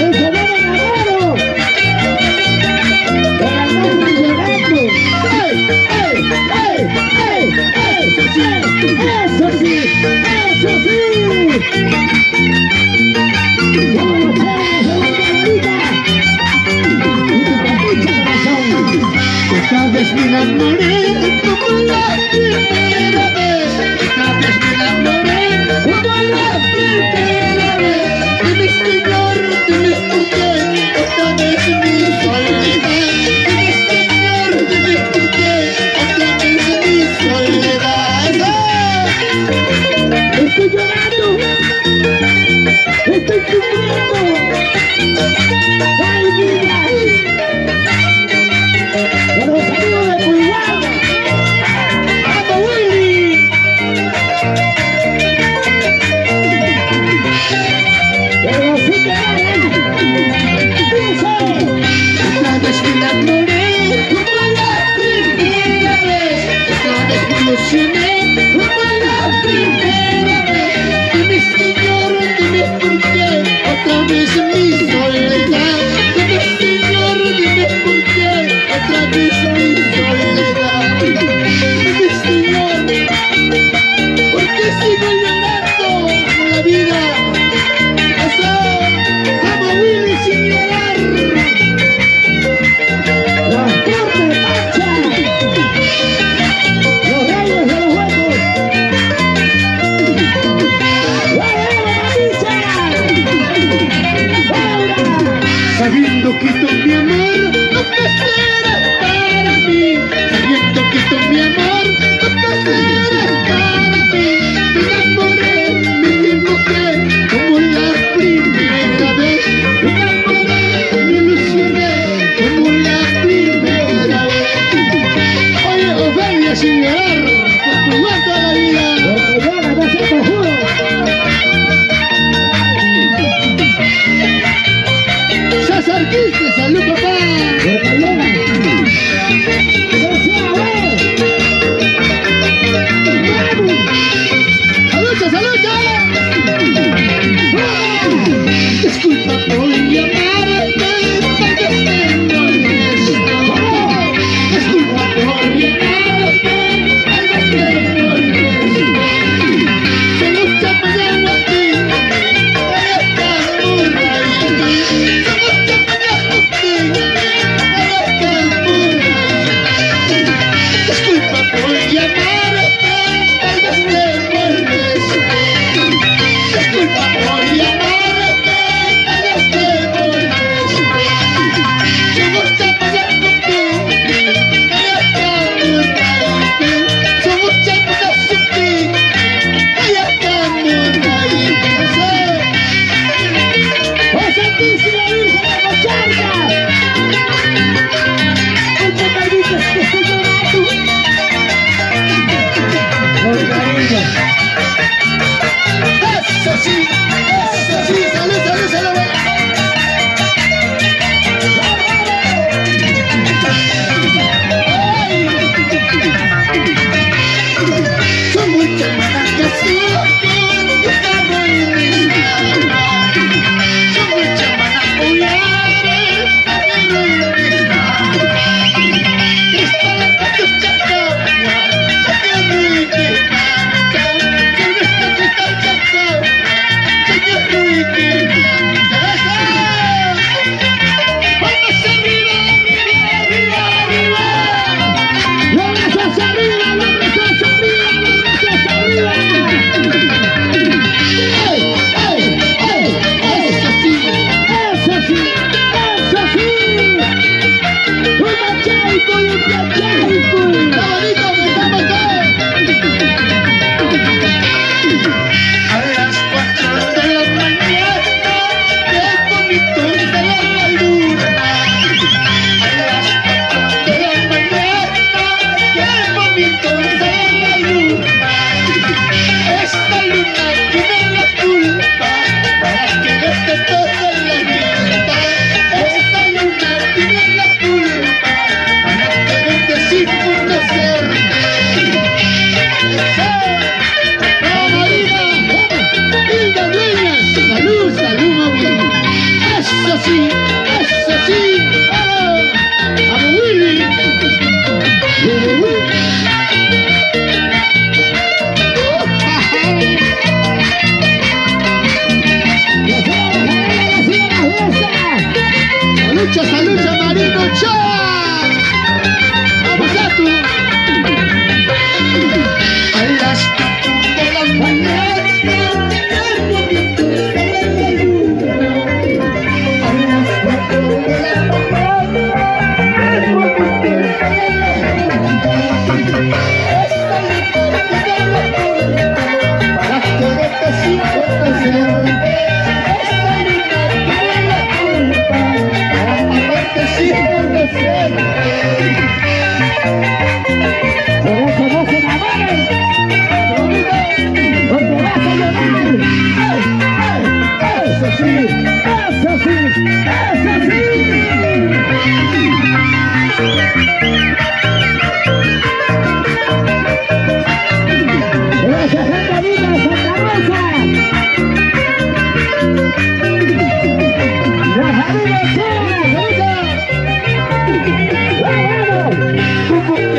Por eso no me enamoro. Por andar llorando. Esta vez me enamoré como la primera vez. Esta vez me enamoré como la primera vez. Dime señor, dime por qué otra vez mi soledad. Dime señor, dime por qué otra vez mi soledad. Estoy llorando, estoy sufriendo. ¡Ay, vida! ¡Pero saludos de Cuiabá! Por eso no se enamoren, porque vas a llorar. Eso sí, eso sí, eso sí. Gracias, Santa Rita, Santa Rosa. Las amigos, sí, vamos.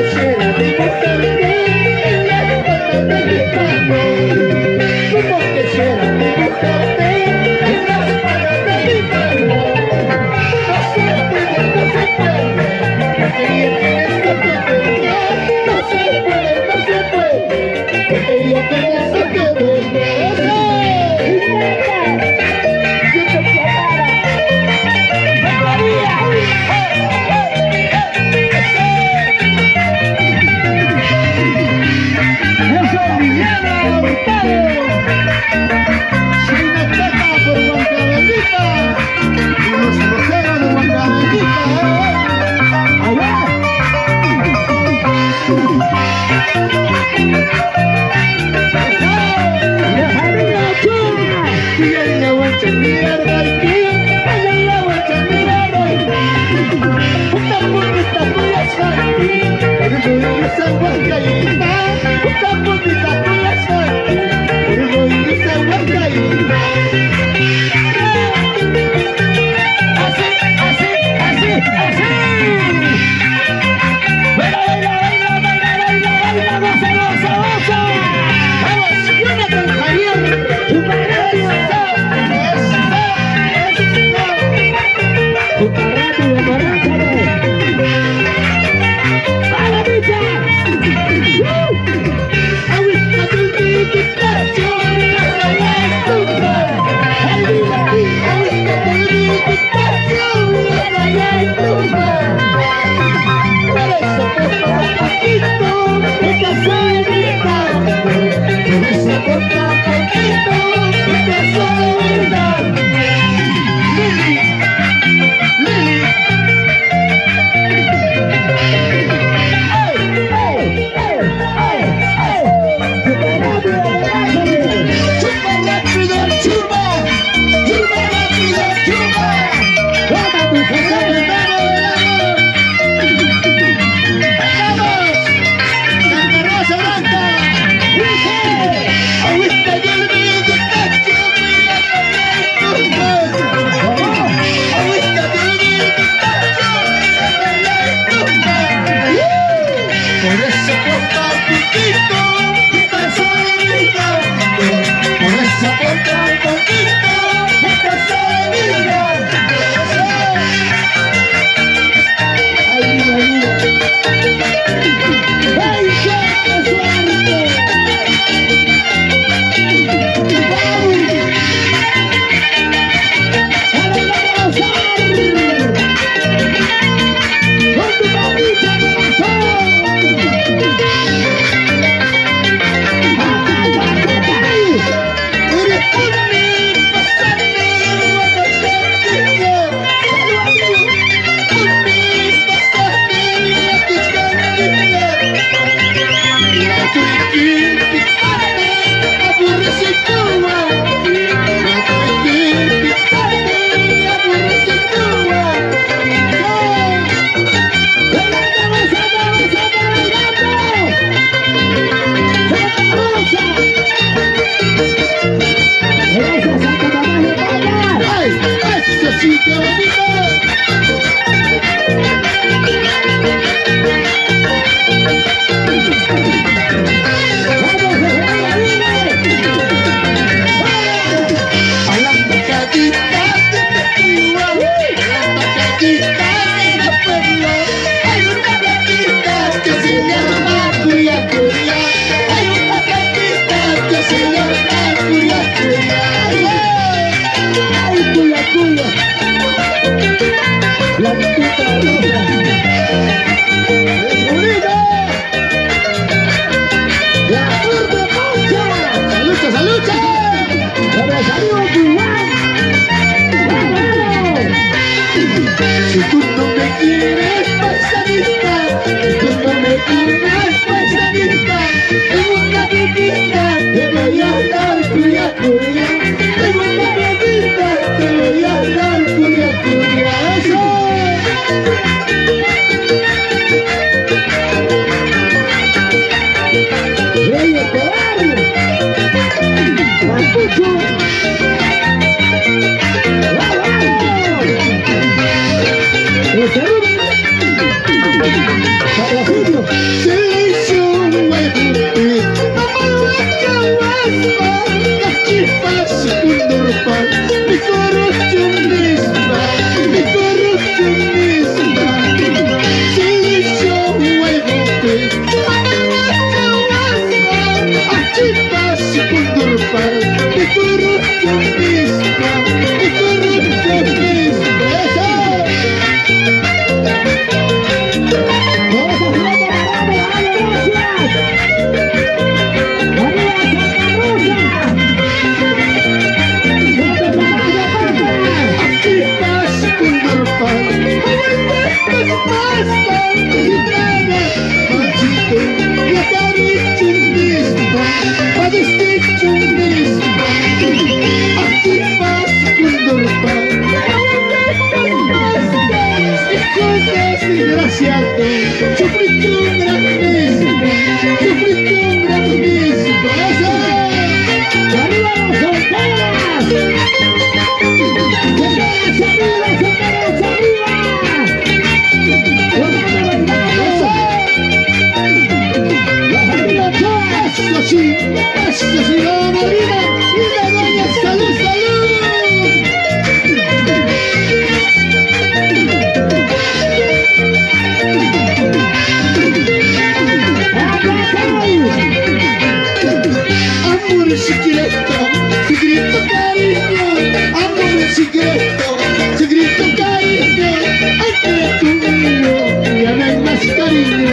demasiado, sufriste un grandísimo, sufriste un grandísimo. ¡Eso! ¡Arriba las solteras! ¡Solteras arriba, solteras arriba! Eso sí, vamos, Lina, Lina, doña, salud, salud. Amor secreto cariño, amor secreto cariño, entre tú y yo ya no hay más cariño.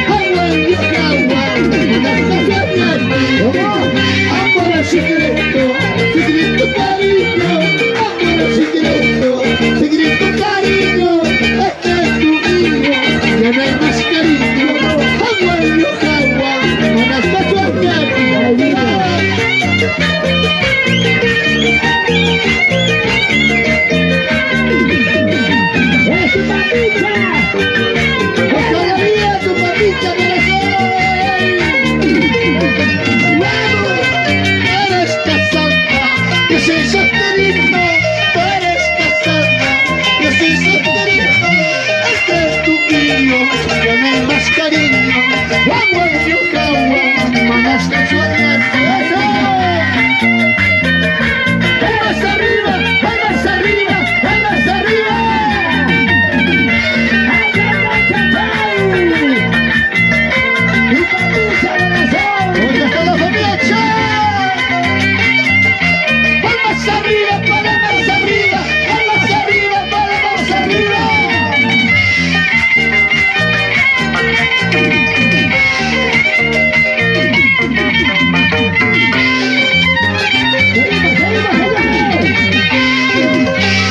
Agua y agua, amor secreto cariño, amor secreto cariño, entre tú y yo ya no hay más cariño. Agua y agua, manas pachuacas. ¡Es tu papita! ¡Todavía tu papita, corazón! ¡Vamos! Tú eres casada, yo soy solterito. Tú eres casada, yo soy solterito. Entre tú y yo ya no hay más cariño. ¡Vamos, Yokawa! ¡Manas cachuelas! ¡Eso! ¡Vamos arriba! ¡Vamos arriba! ¡Vamos arriba! ¿Dónde está la familia Chá? ¡Palmas arriba, palmas arriba! ¡Palmas arriba, palmas arriba!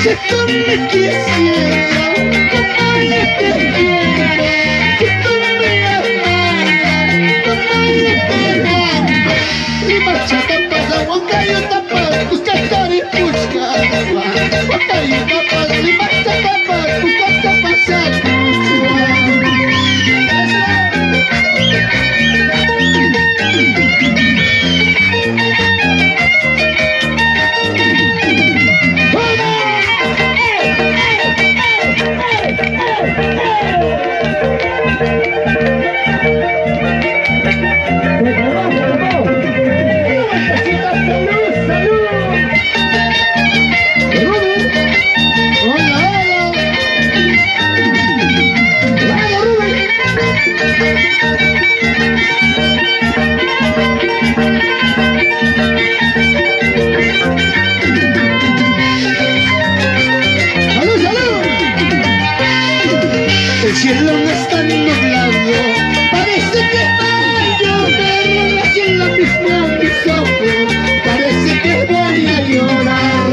Si tú me quisieras, como yo te quiero. Si tú me amaras, como yo te amo. Lima chata waka yo tapas, busca cari busca. Waka yo tapas, lima chata busca tapas, El cielo no está nublado, parece que va a llover. Aquí en la misma mis ojos, parece que voy a llorar.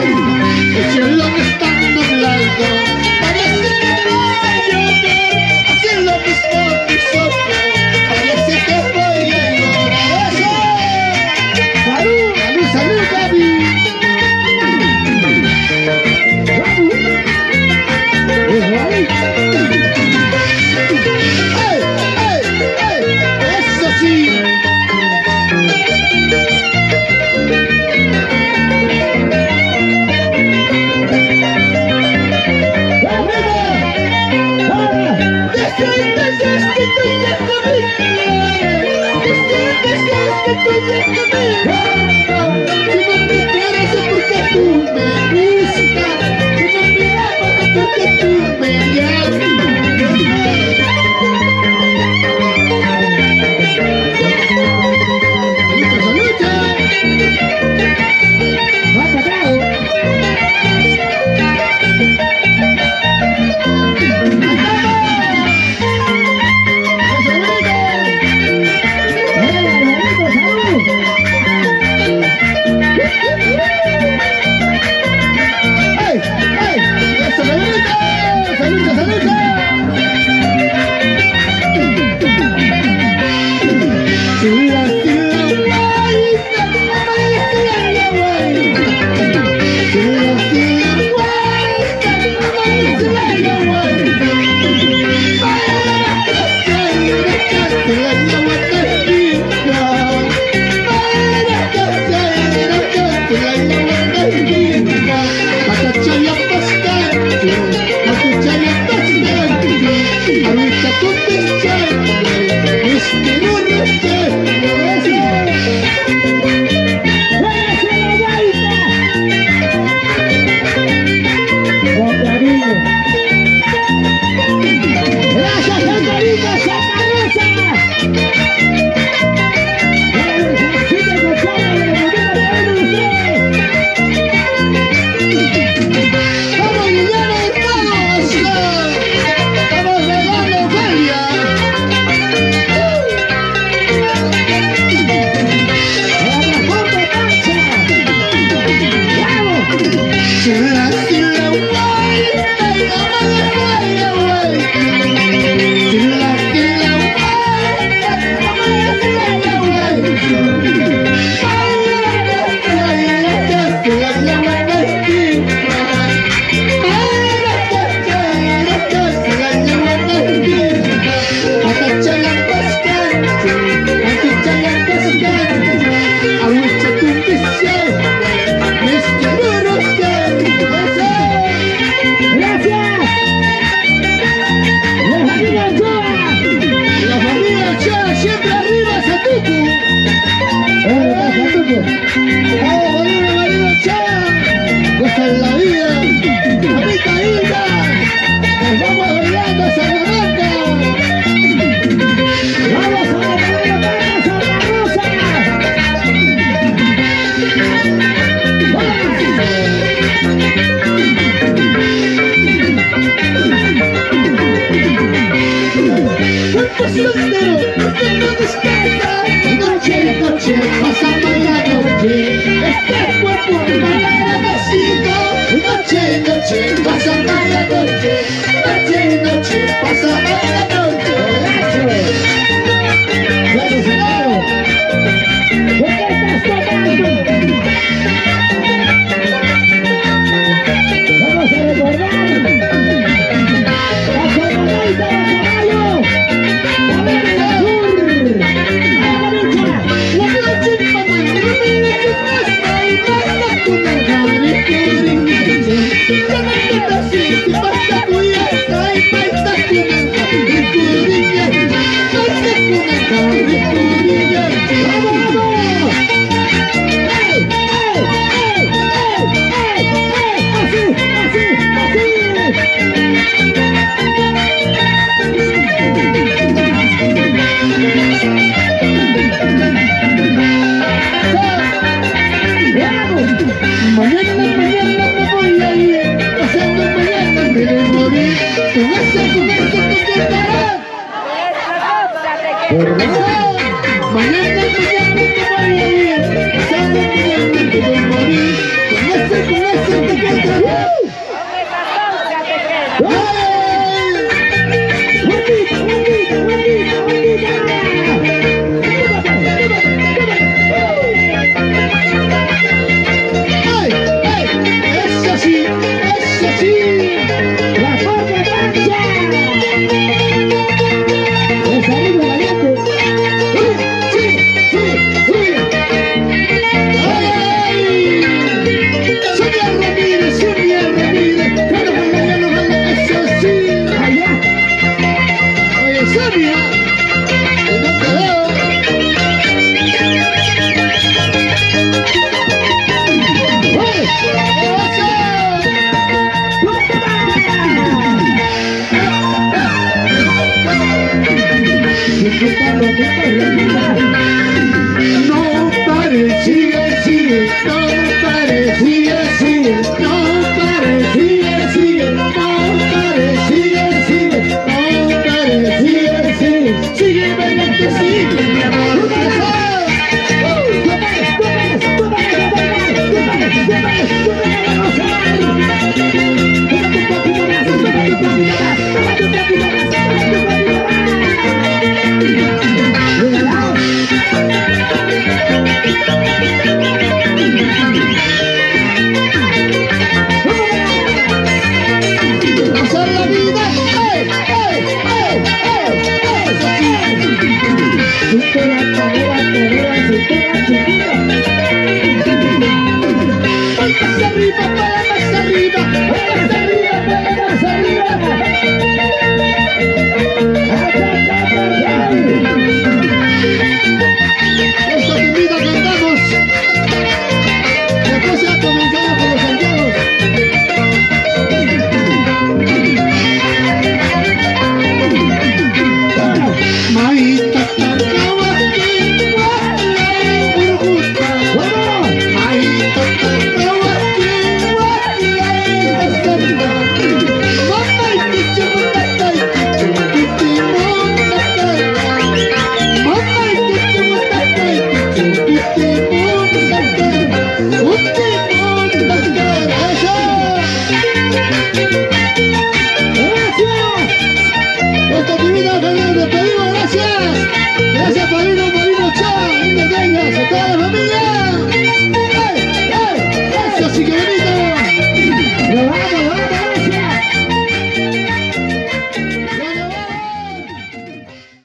El cielo no está nublado, parece que va a llover. Aquí en la misma mis ojos, parece que voy a llorar. ¡Eso! ¡Salud! ¡Salud, salud, Gaby! ¡Eso sí! Juancito Santa Rosa. Juancito González de la Bonita de ustedes. ¡Vamos, Guillermo Hermoso! ¡Vamos, Verano Feria! En la vida, mamita Hilda, nos vamos bailando a Salamanca. Vamos a bailar para Santa Rosa. Noche, noche, pasando la noche, este cuerpo para noche, noche, pasando la noche, noche, noche, pasando la noche. Vamos a ver. ¿Por qué estás tomando? Vamos a recordar. La Coronadita de Caballo. La Verde del Sur. A la derecha. La noche, mamá, no me dejes más, ay, basta con el madre que brinque. La noche, así, basta con esta, ay, basta con el madre que brinque. Basta con el madre que brinque. ¡Vamos, vamos! ¡Ey, ey, ey, ey, ey, ey! ¡Así, así, así! ¡Vamos! Mañana me voy a ir, pasando mañana me de morir. Con ese te quedarás. Mañana me voy a ir, pasando mañana me de morir. Con ese te quedarás. ¡Bonita, bonita, bonita, bonita! ¡Ay, ay! ¡Eso sí, eso sí! ¡La forma mancha! ¡Es arriba valiente! ¡Sí, sí, sí! ¡Ay! Sonia Ramírez, ¡pero ojalá, eso sí! ¡Allá! Oye, Sonia, que no te veo. ¡Oye! ¡Eso! ¡Disfrutando, disfrutando!